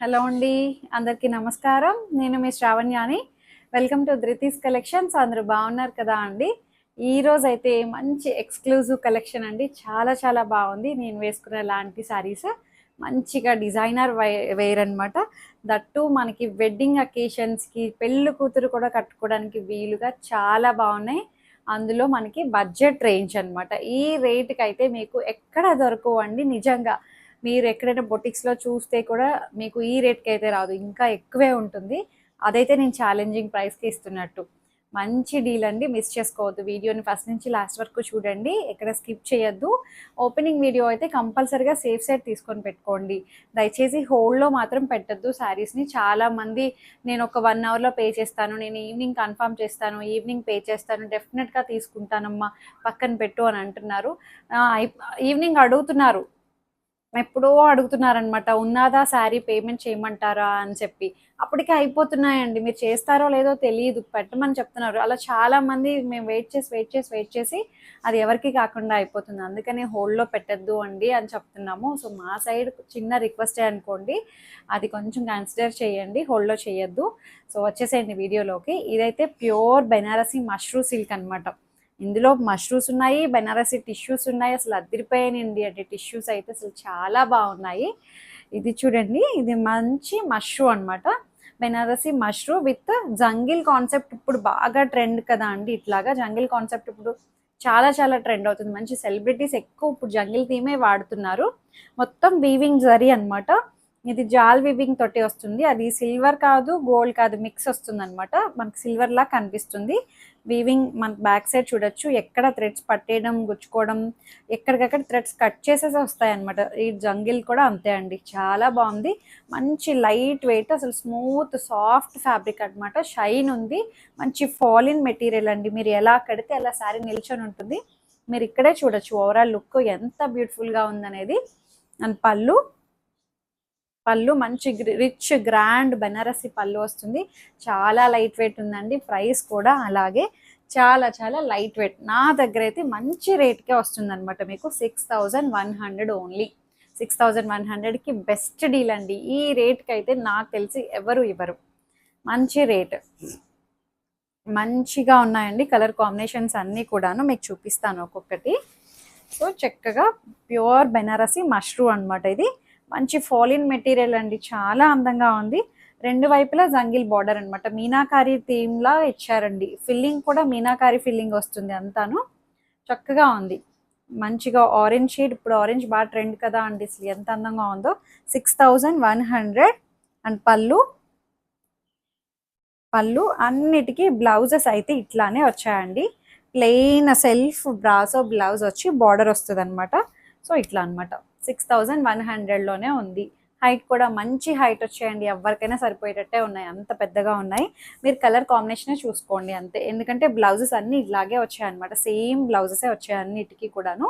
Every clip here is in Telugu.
హలో అండి, అందరికీ నమస్కారం. నేను మీ శ్రావణ్యాని. Welcome to Dhruti's collections. అందరూ బాగున్నారు కదా అండి? ఈరోజు అయితే మంచి ఎక్స్క్లూజివ్ కలెక్షన్ అండి. చాలా చాలా బాగుంది. నేను వేసుకున్న లాంటి శారీస్ మంచిగా డిజైనర్ వేర్ అనమాట. దట్టు మనకి వెడ్డింగ్ అకేషన్స్కి పెళ్ళి కూతురు కూడా కట్టుకోవడానికి వీలుగా చాలా బాగున్నాయి. అందులో మనకి బడ్జెట్ రేంజ్ అనమాట. ఈ రేట్కి అయితే మీకు ఎక్కడ దొరకవండి నిజంగా. మీరు ఎక్కడైనా బొటిక్స్లో చూస్తే కూడా మీకు ఈ రేట్కి అయితే రాదు, ఇంకా ఎక్కువే ఉంటుంది. అదైతే నేను ఛాలెంజింగ్ ప్రైస్కి ఇస్తున్నట్టు. మంచి డీల్ అండి, మిస్ చేసుకోవద్దు. వీడియోని ఫస్ట్ నుంచి లాస్ట్ వరకు చూడండి, ఎక్కడ స్కిప్ చేయొద్దు. ఓపెనింగ్ వీడియో అయితే కంపల్సరీగా సేఫ్ సైడ్ తీసుకొని పెట్టుకోండి. దయచేసి హోల్డ్లో మాత్రం పెట్టద్దు శారీస్ని. చాలామంది నేను ఒక 1 అవర్లో పే చేస్తాను, నేను ఈవినింగ్ కన్ఫర్మ్ చేస్తాను, ఈవినింగ్ పే చేస్తాను, డెఫినెట్గా తీసుకుంటానమ్మా, పక్కన పెట్టు అని అంటున్నారు. ఈవినింగ్ అడుగుతున్నారు, ఎప్పుడో అడుగుతున్నారనమాట, ఉన్నదా శారీ పేమెంట్ చేయమంటారా అని చెప్పి. అప్పటికే అయిపోతున్నాయండి, మీరు చేస్తారో లేదో తెలియదు, పెట్టమని చెప్తున్నారు. అలా చాలామంది మేము వెయిట్ చేసి అది ఎవరికి కాకుండా అయిపోతుంది. అందుకని హోల్డ్లో పెట్టద్దు అండి అని చెప్తున్నాము. సో మా సైడ్ చిన్న రిక్వెస్టే అనుకోండి, అది కొంచెం కన్సిడర్ చేయండి, హోల్డ్లో చేయొద్దు. సో వచ్చేసేయండి వీడియోలోకి. ఇదైతే ప్యూర్ బెనారసీ మష్రూ సిల్క్ అనమాట. ఇందులో మష్రూమ్స్ ఉన్నాయి, బెనారసీ టిష్యూస్ ఉన్నాయి. అసలు అదిరిపోయానండి అంటే టిష్యూస్ అయితే అసలు చాలా బాగున్నాయి. ఇది చూడండి, ఇది మంచి మష్రూ అనమాట. Banarasi mashru with jungle concept. ఇప్పుడు బాగా ట్రెండ్ కదా అండి, ఇట్లాగా జంగిల్ కాన్సెప్ట్ ఇప్పుడు చాలా చాలా ట్రెండ్ అవుతుంది. మంచి సెలబ్రిటీస్ ఎక్కువ ఇప్పుడు జంగిల్ థీమే వాడుతున్నారు. మొత్తం వీవింగ్ జరీ అనమాట. ఇది జాల్ వీవింగ్ తోటి వస్తుంది. అది సిల్వర్ కాదు, గోల్డ్ కాదు, మిక్స్ వస్తుంది అనమాట. మనకి సిల్వర్ లా కనిపిస్తుంది. వీవింగ్ మన బ్యాక్ సైడ్ చూడొచ్చు, ఎక్కడ థ్రెడ్స్ పట్టేయడం, గుచ్చుకోవడం, ఎక్కడికక్కడ థ్రెడ్స్ కట్ చేసేసి వస్తాయి అనమాట. ఈ జంగిల్ కూడా అంతే అండి, చాలా బాగుంది. మంచి లైట్ వెయిట్, అసలు స్మూత్ సాఫ్ట్ ఫ్యాబ్రిక్ అనమాట. షైన్ ఉంది, మంచి ఫాలిన్ మెటీరియల్ అండి. మీరు ఎలా కడితే అలా శారీ నిల్చొని ఉంటుంది. మీరు ఇక్కడే చూడొచ్చు ఓవరాల్ లుక్ ఎంత బ్యూటిఫుల్గా ఉందనేది. అండ్ పళ్ళు మంచి రిచ్ గ్రాండ్ బెనారసి పళ్ళు వస్తుంది. చాలా లైట్ వెయిట్ ఉందండి. ప్రైస్ కూడా అలాగే చాలా చాలా లైట్ వెయిట్. నా దగ్గర అయితే మంచి రేట్కే వస్తుంది అనమాట. మీకు 6100 ఓన్లీ. 6100కి బెస్ట్ డీల్ అండి. ఈ రేట్కి అయితే నాకు తెలిసి ఎవరు ఇవ్వరు. మంచి రేట్, మంచిగా ఉన్నాయండి. కలర్ కాంబినేషన్స్ అన్నీ కూడాను మీకు చూపిస్తాను ఒక్కొక్కటి. సో చక్కగా ప్యూర్ బెనారసి మష్రూ అనమాట. ఇది మంచి ఫాలిన్ మెటీరియల్ అండి, చాలా అందంగా ఉంది. రెండు వైపులా జంగిల్ బార్డర్ అనమాట. మీనాకారి థీమ్ లా ఇచ్చారండి. ఫిల్లింగ్ కూడా మీనాకారి ఫిల్లింగ్ వస్తుంది అంతాను. చక్కగా ఉంది. మంచిగా ఆరెంజ్ షేడ్, ఇప్పుడు ఆరెంజ్ బాగా ట్రెండ్ కదా అండి, అసలు ఎంత అందంగా ఉందో. 6100. అండ్ పళ్ళు అన్నిటికీ బ్లౌజెస్ అయితే ఇట్లానే వచ్చాయండి. ప్లెయిన్ సెల్ఫ్ బ్రాసో బ్లౌజ్ వచ్చి బార్డర్ వస్తుంది అనమాట. సో ఇట్లా అనమాట. 6100లోనే ఉంది. హైట్ కూడా మంచి హైట్ వచ్చాయండి, ఎవరికైనా సరిపోయేటట్టే ఉన్నాయి, అంత పెద్దగా ఉన్నాయి. మీరు కలర్ కాంబినేషనే చూసుకోండి అంతే, ఎందుకంటే బ్లౌజెస్ అన్నీ ఇలాగే వచ్చాయన్నమాట. సేమ్ బ్లౌజెసే వచ్చాయి అన్నిటికీ కూడాను.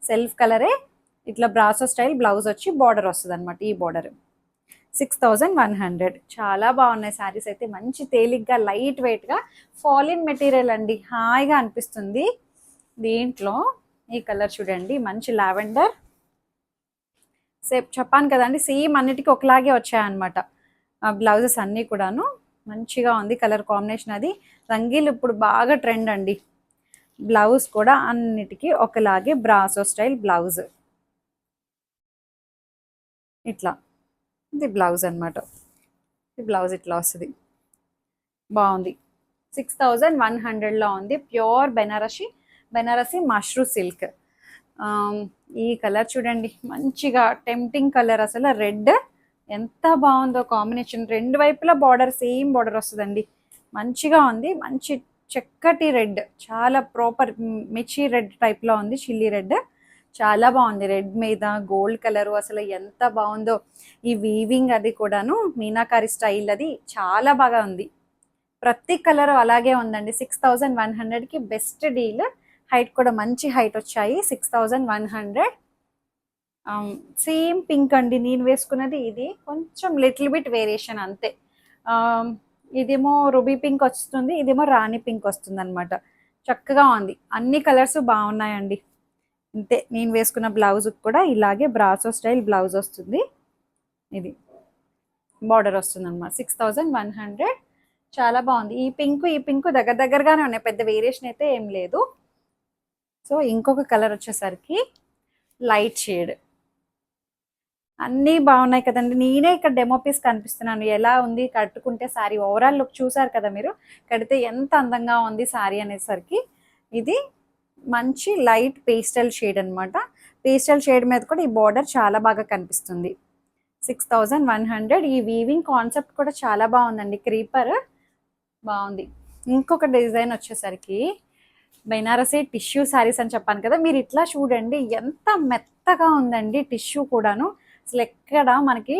సెల్ఫ్ కలరే, ఇట్లా బ్రాసో స్టైల్ బ్లౌజ్ వచ్చి బార్డర్ వస్తుంది అనమాట. ఈ బార్డర్ 6100. చాలా బాగున్నాయి శారీస్ అయితే. మంచి తేలిగ్గా లైట్ వెయిట్గా ఫాలిన్ మెటీరియల్ అండి, హాయిగా అనిపిస్తుంది. దీంట్లో ఈ కలర్ చూడండి, మంచి లావెండర్. సేపు చెప్పాను కదండి, సేమ్ అన్నిటికీ ఒకలాగే వచ్చాయన్నమాట బ్లౌజెస్ అన్నీ కూడాను. మంచిగా ఉంది కలర్ కాంబినేషన్. అది రంగీలు ఇప్పుడు బాగా ట్రెండ్ అండి. బ్లౌజ్ కూడా అన్నిటికీ ఒకలాగే బ్రాసో స్టైల్ బ్లౌజ్. ఇట్లా ఇది బ్లౌజ్ అనమాట. ఈ బ్లౌజ్ ఇట్లా వస్తుంది, బాగుంది. 6100లో ఉంది. Pure Banarasi mashru silk. ఈ కలర్ చూడండి, మంచిగా టెంప్టింగ్ కలర్. అసలు రెడ్ ఎంత బాగుందో కాంబినేషన్. రెండు వైపులా బార్డర్ సేమ్ బార్డర్ వస్తుందండి. మంచిగా ఉంది. మంచి చక్కటి రెడ్, చాలా ప్రాపర్ మిర్చి రెడ్ టైప్లో ఉంది, చిల్లీ రెడ్. చాలా బాగుంది. రెడ్ మీద గోల్డ్ కలరు, అసలు ఎంత బాగుందో. ఈ వీవింగ్ అది కూడాను మీనాకారి స్టైల్, అది చాలా బాగా ఉంది. ప్రతి కలర్ అలాగే ఉందండి. 6100కి బెస్ట్ డీల్. హైట్ కూడా మంచి హైట్ వచ్చాయి. 6100. సేమ్ పింక్ అండి నేను వేసుకున్నది. ఇది కొంచెం లిటిల్ బిట్ వేరియేషన్ అంతే. ఇదేమో రూబీ పింక్ వస్తుంది, ఇదేమో రాణి పింక్ వస్తుంది అనమాట. చక్కగా ఉంది, అన్ని కలర్స్ బాగున్నాయండి. అంతే, నేను వేసుకున్న బ్లౌజ్ కూడా ఇలాగే బ్రాసో స్టైల్ బ్లౌజ్ వస్తుంది. ఇది బార్డర్ వస్తుంది అనమాట. 6100. చాలా బాగుంది. ఈ పింక్ దగ్గర దగ్గరగానే ఉన్నాయి, పెద్ద వేరియేషన్ అయితే ఏం లేదు. సో ఇంకొక కలర్ వచ్చేసరికి లైట్ షేడ్. అన్నీ బాగున్నాయి కదండి. నేనే ఇక్కడ డెమో పీస్ కనిపిస్తున్నాను, ఎలా ఉంది కట్టుకుంటే శారీ. ఓవరాల్ లుక్ చూసారు కదా మీరు, కడితే ఎంత అందంగా ఉంది శారీ అనేసరికి. ఇది మంచి లైట్ పేస్టల్ షేడ్ అనమాట. పేస్టల్ షేడ్ మీద కూడా ఈ బార్డర్ చాలా బాగా కనిపిస్తుంది. 6100. ఈ వీవింగ్ కాన్సెప్ట్ కూడా చాలా బాగుందండి, క్రీపర్ బాగుంది. ఇంకొక డిజైన్ వచ్చేసరికి బెనారసీ టిష్యూ శారీస్ అని చెప్పాను కదా, మీరు ఇట్లా చూడండి ఎంత మెత్తగా ఉందండి టిష్యూ కూడాను. అసలు ఎక్కడ మనకి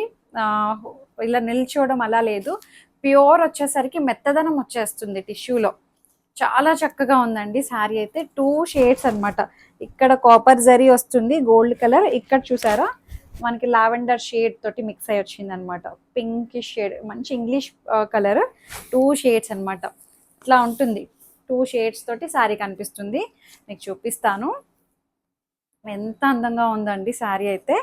ఇలా నిల్చోవడం అలా లేదు, ప్యూర్ వచ్చేసరికి మెత్తదనం వచ్చేస్తుంది టిష్యూలో. చాలా చక్కగా ఉందండి శారీ అయితే. 2 షేడ్స్ అనమాట. ఇక్కడ కాపర్ జరీ వస్తుంది, గోల్డ్ కలర్. ఇక్కడ చూసారా మనకి లావెండర్ షేడ్ తోటి మిక్స్ అయ్యి వచ్చింది అనమాట. పింక్ షేడ్, మంచి ఇంగ్లీష్ కలర్. 2 షేడ్స్ అనమాట. ఇట్లా ఉంటుంది, 2 షేడ్స్ తోటి శారీ కనిపిస్తుంది. మీకు చూపిస్తాను ఎంత అందంగా ఉందండి శారీ అయితే.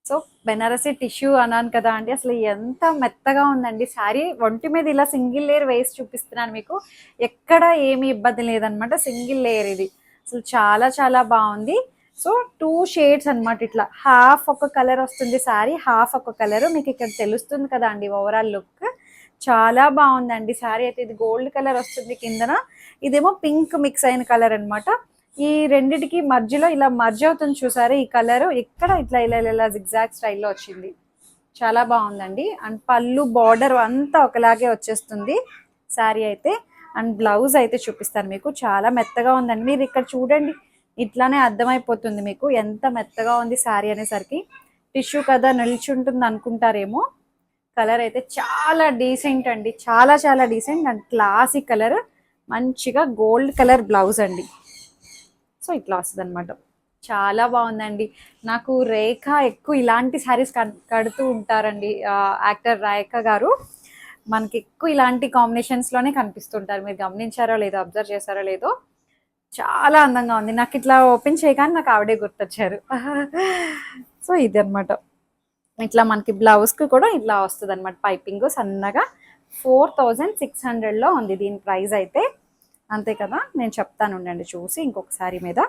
సో బెనారసీ టిష్యూ అన్నాను కదా అండి, అసలు ఎంత మెత్తగా ఉందండి శారీ. ఒంటి మీద ఇలా సింగిల్ లేయర్ వేసి చూపిస్తున్నాను మీకు, ఎక్కడ ఏమి ఇబ్బంది లేదనమాట. సింగిల్ లేయర్ ఇది, అసలు చాలా చాలా బాగుంది. సో 2 షేడ్స్ అనమాట. ఇట్లా హాఫ్ ఒక కలర్ వస్తుంది శారీ, హాఫ్ ఒక కలర్. మీకు ఇక్కడ తెలుస్తుంది కదా అండి ఓవరాల్ లుక్. చాలా బాగుందండి శారీ అయితే. ఇది గోల్డ్ కలర్ వస్తుంది కిందన, ఇదేమో పింక్ మిక్స్ అయిన కలర్ అనమాట. ఈ రెండిటికి మధ్యలో ఇలా మర్జ్ అవుతుంది చూసారా ఈ కలర్, ఇక్కడ ఇట్లా ఇలా ఇలా జిగ్జాగ్ స్టైల్లో వచ్చింది. చాలా బాగుందండి. అండ్ పళ్ళు బార్డర్ అంతా ఒకలాగే వచ్చేస్తుంది శారీ అయితే. అండ్ బ్లౌజ్ అయితే చూపిస్తాను మీకు, చాలా మెత్తగా ఉందండి. మీరు ఇక్కడ చూడండి, ఇట్లానే అర్థమైపోతుంది మీకు ఎంత మెత్తగా ఉంది శారీ అనేసరికి. టిష్యూ కదా నిల్చుంటుంది అనుకుంటారేమో. కలర్ అయితే చాలా డీసెంట్ అండి, చాలా చాలా డీసెంట్ అండ్ క్లాసిక్ కలర్. మంచిగా గోల్డ్ కలర్ బ్లౌజ్ అండి. సో ఇట్లా వస్తుంది అనమాట. చాలా బాగుందండి. నాకు రేఖ ఎక్కువ ఇలాంటి శారీస్ కడుతూ ఉంటారండి, యాక్టర్ రేఖ గారు. మనకి ఎక్కువ ఇలాంటి కాంబినేషన్స్లోనే కనిపిస్తుంటారు. మీరు గమనించారో లేదో, అబ్జర్వ్ చేశారో లేదో. చాలా అందంగా ఉంది. నాకు ఇట్లా ఓపెన్ చేయగానే నాకు ఆవిడే గుర్తొచ్చారు. సో ఇది అనమాట. ఇట్లా మనకి బ్లౌజ్కి కూడా ఇట్లా వస్తుంది అనమాట, పైపింగ్ సన్నగా. 4600లో ఉంది దీని ప్రైస్ అయితే. అంతే కదా, నేను చెప్తాను ఉండండి చూసి ఇంకొకసారి మీద.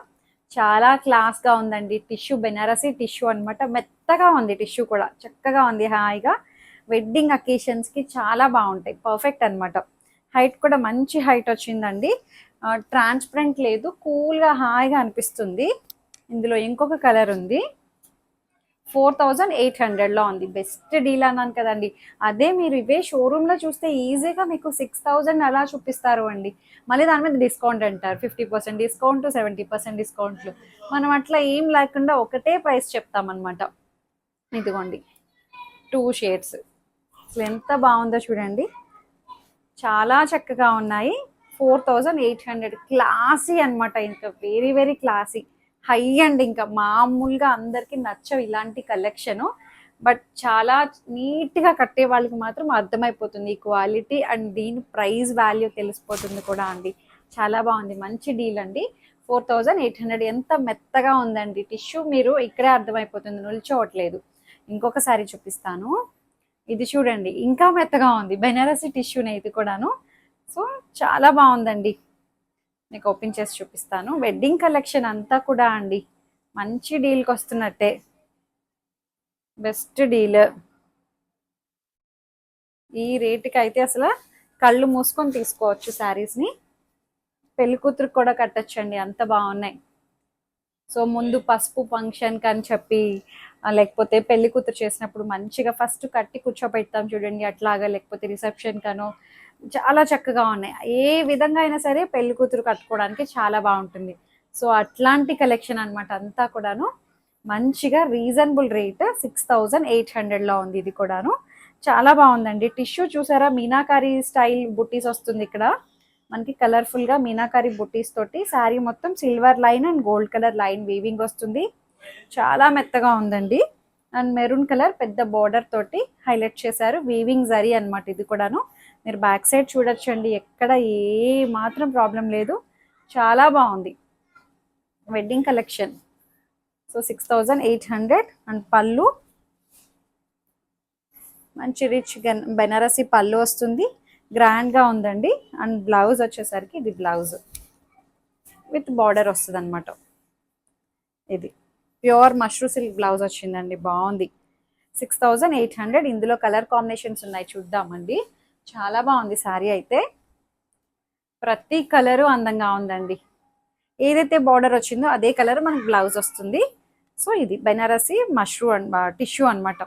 చాలా క్లాస్గా ఉందండి. టిష్యూ బెనారసీ టిష్యూ అనమాట, మెత్తగా ఉంది టిష్యూ కూడా, చక్కగా ఉంది. హాయిగా వెడ్డింగ్ అకేషన్స్కి చాలా బాగుంటాయి, పర్ఫెక్ట్ అనమాట. హైట్ కూడా మంచి హైట్ వచ్చిందండి. ట్రాన్స్పరెంట్ లేదు, కూల్గా హాయిగా అనిపిస్తుంది. ఇందులో ఇంకొక కలర్ ఉంది, 4800లో ఉంది. బెస్ట్ డీల్ అన్నాను కదండి. అదే మీరు ఇవే షోరూంలో చూస్తే ఈజీగా మీకు 6000 అలా చూపిస్తారు అండి. మళ్ళీ దాని మీద డిస్కౌంట్ అంటారు, 50% డిస్కౌంట్, 70% డిస్కౌంట్లు. మనం అట్లా ఏం లేకుండా ఒకటే ప్రైస్ చెప్తామన్నమాట. ఇదిగోండి 2 షేడ్స్. అసలు ఎంత బాగుందో చూడండి, చాలా చక్కగా ఉన్నాయి. 4800, క్లాసీ అనమాట. ఇంకా very very classy, high and ఇంకా మామూలుగా అందరికీ నచ్చవు ఇలాంటి కలెక్షను. బట్ చాలా నీట్గా కట్టే వాళ్ళకి మాత్రం అర్థమైపోతుంది ఈ క్వాలిటీ అండ్ దీని ప్రైస్ వాల్యూ తెలిసిపోతుంది కూడా అండి. చాలా బాగుంది, మంచి డీల్ అండి. 4800. ఎంత మెత్తగా ఉందండి టిష్యూ, మీరు ఇక్కడే అర్థమైపోతుంది, నిల్చోవట్లేదు. ఇంకొకసారి చూపిస్తాను. ఇది చూడండి, ఇంకా మెత్తగా ఉంది, బెనారసీ టిష్యూనే ఇది కూడాను. సో చాలా బాగుందండి. మీకు ఓపెన్ చేసి చూపిస్తాను. వెడ్డింగ్ కలెక్షన్ అంతా కూడా అండి మంచి డీల్కి వస్తున్నట్టే, బెస్ట్ డీల్. ఈ రేటుకి అయితే అసలు కళ్ళు మూసుకొని తీసుకోవచ్చు శారీస్ని. పెళ్లి కూతురికి కూడా కట్టచ్చండి, అంత బాగున్నాయి. సో ముందు పసుపు ఫంక్షన్కి అని చెప్పి, లేకపోతే పెళ్లి కూతురు చేసినప్పుడు మంచిగా ఫస్ట్ కట్టి కూర్చోపెడతాం చూడండి అట్లాగా, లేకపోతే రిసెప్షన్ కనో, చాలా చక్కగా ఉన్నాయి. ఏ విధంగా అయినా సరే పెళ్లి కూతురు కట్టుకోవడానికి చాలా బాగుంటుంది. సో అట్లాంటి కలెక్షన్ అనమాట అంతా కూడాను. మంచిగా రీజనబుల్ రేట్, 6800లో ఉంది ఇది కూడాను. చాలా బాగుందండి. టిష్యూ చూసారా, మీనాకారి స్టైల్ బుట్టీస్ వస్తుంది ఇక్కడ మనకి, కలర్ఫుల్గా మీనాకారి బుట్టీస్ తోటి. శారీ మొత్తం silver line and gold colour line weaving వస్తుంది. చాలా మెత్తగా ఉందండి. అండ్ మెరూన్ కలర్ పెద్ద బార్డర్ తోటి హైలైట్ చేశారు, వీవింగ్ జరీ అనమాట ఇది కూడాను. మీరు బ్యాక్ సైడ్ చూడొచ్చండి, ఎక్కడ ఏ మాత్రం ప్రాబ్లం లేదు, చాలా బాగుంది వెడ్డింగ్ కలెక్షన్. సో 6800 అండ్ పళ్ళు మంచి రిచ్ బెనారసి పళ్ళు వస్తుంది, గ్రాండ్గా ఉందండి. అండ్ బ్లౌజ్ వచ్చేసరికి ఇది బ్లౌజ్ విత్ బార్డర్ వస్తుంది అనమాట. ఇది ప్యూర్ మష్రూ సిల్క్ బ్లౌజ్ వచ్చిందండి, బాగుంది. 6800. ఇందులో కలర్ కాంబినేషన్స్ ఉన్నాయి, చూద్దామండి. చాలా బాగుంది శారీ అయితే, ప్రతి కలరు అందంగా ఉందండి. ఏదైతే బార్డర్ వచ్చిందో అదే కలర్ మనకి బ్లౌజ్ వస్తుంది. సో ఇది బెనారసి మష్రూ టిష్యూ అనమాట,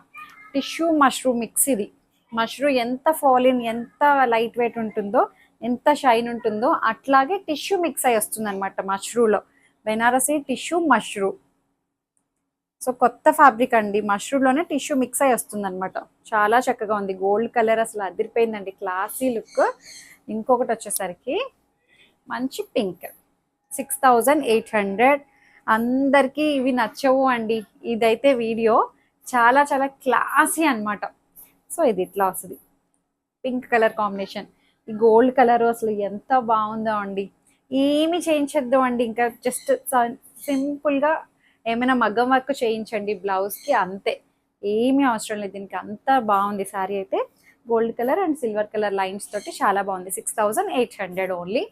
టిష్యూ మష్రూ మిక్స్. ఇది మష్రూ ఎంత ఫాలిన్, ఎంత లైట్ వెయిట్ ఉంటుందో, ఎంత షైన్ ఉంటుందో అట్లాగే టిష్యూ మిక్స్ అయి వస్తుంది అనమాట మష్రూలో. బెనారసి టిష్యూ మష్రూ. సో కొత్త ఫ్యాబ్రిక్ అండి, మష్రూలోనే టిష్యూ మిక్స్ అయి వస్తుంది అనమాట. చాలా చక్కగా ఉంది, గోల్డ్ కలర్ అసలు అదిరిపోయిందండి, క్లాసీ లుక్. ఇంకొకటి వచ్చేసరికి మంచి పింక్, 6800. అందరికీ ఇవి నచ్చవు అండి, ఇదైతే వీడియో చాలా చాలా క్లాసీ అనమాట. సో ఇది ఇట్లా వస్తుంది, పింక్ కలర్ కాంబినేషన్. ఈ గోల్డ్ కలర్ అసలు ఎంత బాగుందో అండి. ఏమి చేయించద్దు అండి, ఇంకా జస్ట్ సింపుల్గా ఏమైనా మగ్గం వర్క్ చేయించండి బ్లౌజ్కి, అంతే. ఏమీ అవసరం లేదు దీనికి, అంత బాగుంది శారీ అయితే. Gold colour and silver colour lines తోటి చాలా బాగుంది. 6800 ఓన్లీ.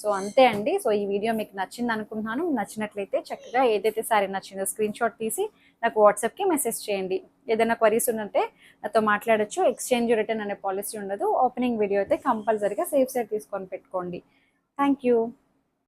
సో అంతే అండి. సో ఈ వీడియో మీకు నచ్చింది అనుకుంటున్నాను. నచ్చినట్లయితే చక్కగా ఏదైతే శారీ నచ్చిందో స్క్రీన్ షాట్ తీసి నాకు వాట్సాప్కి మెసేజ్ చేయండి. ఏదైనా క్వరీస్ ఉంటే నాతో మాట్లాడచ్చు. ఎక్స్చేంజ్ రిటర్న్ అనే పాలసీ ఉండదు. ఓపెనింగ్ వీడియో అయితే కంపల్సరీగా సేఫ్ సైడ్ తీసుకొని పెట్టుకోండి. Thank you.